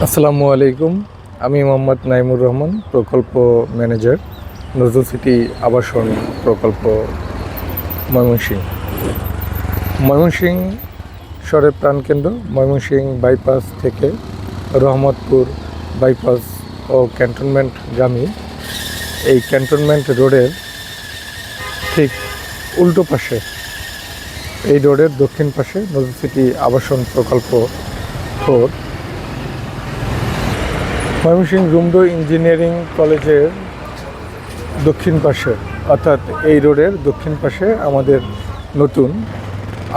আসসালামু আলাইকুম। আমি মোহাম্মদ নাইমুর রহমান, প্রকল্প ম্যানেজার, নজরুল সিটি আবাসন প্রকল্প, ময়মনসিংহ। ময়মনসিংহ শহরের প্রাণকেন্দ্র। ময়মনসিংহ বাইপাস থেকে রহমতপুর বাইপাস ও ক্যান্টনমেন্ট গামী এই ক্যান্টনমেন্ট রোডের ঠিক উল্টো পাশে, এই রোডের দক্ষিণ পাশে নজরুল সিটি আবাসন প্রকল্প 4। ময়মনসিংহ রুমডো ইঞ্জিনিয়ারিং কলেজের দক্ষিণ পাশে, অর্থাৎ এই রোডের দক্ষিণ পাশে আমাদের নতুন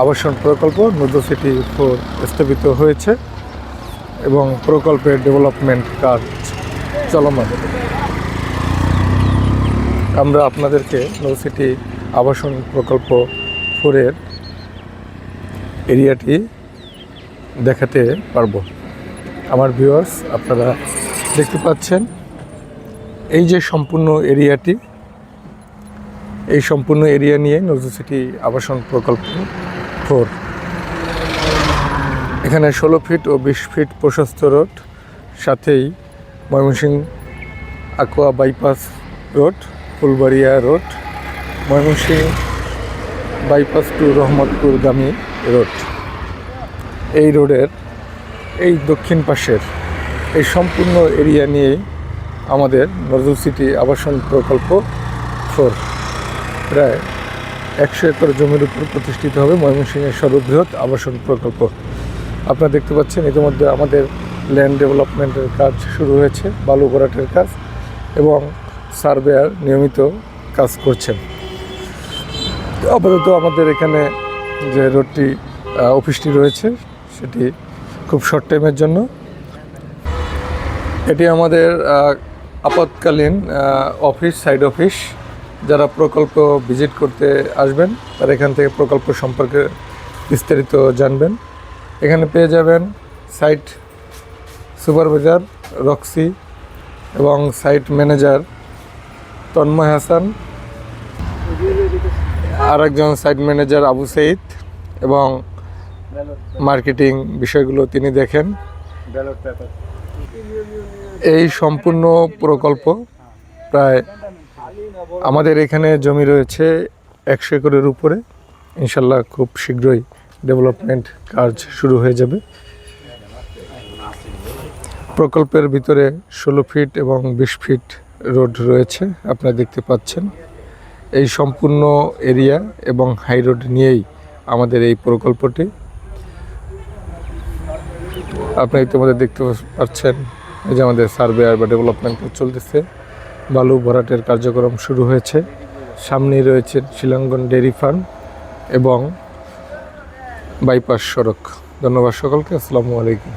আবাসন প্রকল্প নজরুল সিটি 4 স্থাপিত হয়েছে এবং প্রকল্পের ডেভেলপমেন্ট কাজ চলমান। আমরা আপনাদেরকে নজরুল সিটি আবাসন প্রকল্প 4-এর এরিয়াটি দেখাতে পারবো। আমার ভিউয়ার্স, আপনারা দেখতে পাচ্ছেন এই যে সম্পূর্ণ এরিয়াটি, এই সম্পূর্ণ এরিয়া নিয়ে নজরুল সিটি আবাসন প্রকল্প 4। এখানে 16 ফিট ও 20 ফিট প্রশস্ত রোড, সাথেই Mymensingh Akua bypass road, Phulbaria road, Mymensingh bypass to Rahmatpur গামী রোড। এই রোডের এই দক্ষিণ পাশের এই সম্পূর্ণ এরিয়া নিয়েই আমাদের নজরুল সিটি আবাসন প্রকল্প 4 প্রায় 100 একর জমির উপর প্রতিষ্ঠিত হবে ময়মনসিংহের সর্ববৃহৎ আবাসন প্রকল্প। আপনারা দেখতে পাচ্ছেন ইতিমধ্যে আমাদের ল্যান্ড ডেভেলপমেন্টের কাজ শুরু হয়েছে, বালু ভরাটের কাজ, এবং সার্ভেয়ার নিয়মিত কাজ করছেন। আপাতত আমাদের এখানে যে রোডটি অফিসটি রয়েছে সেটি খুব শর্ট টাইমের জন্য। এটি আমাদের আপাতকালীন অফিস, সাইড অফিস। যারা প্রকল্প ভিজিট করতে আসবেন তারা এখান থেকে প্রকল্প সম্পর্কে বিস্তারিত জানবেন। এখানে পেয়ে যাবেন সাইট সুপারভাইজার রক্সি এবং সাইট ম্যানেজার তন্ময় হাসান, আরেকজন সাইট ম্যানেজার আবু সঈদ, এবং মার্কেটিং বিষয়গুলো তিনি দেখেন। এই সম্পূর্ণ প্রকল্প প্রায় আমাদের এখানে জমি রয়েছে 100 একরের উপরে। ইনশাল্লাহ খুব শীঘ্রই ডেভেলপমেন্ট কাজ শুরু হয়ে যাবে। প্রকল্পের ভিতরে 16 ফিট এবং 20 ফিট রোড রয়েছে, আপনারা দেখতে পাচ্ছেন। এই সম্পূর্ণ এরিয়া এবং হাই রোড নিয়েই আমাদের এই প্রকল্পটি। আপনি ইতিমধ্যে দেখতে পাচ্ছেন এই যে আমাদের সার্ভেয়ার বা ডেভেলপমেন্ট চলতেছে, বালু ভরাটের কার্যক্রম শুরু হয়েছে। সামনেই রয়েছে শিলাঙ্গন ডেইরি ফার্ম এবং বাইপাস সড়ক। ধন্যবাদ সকলকে। আসসালামু আলাইকুম।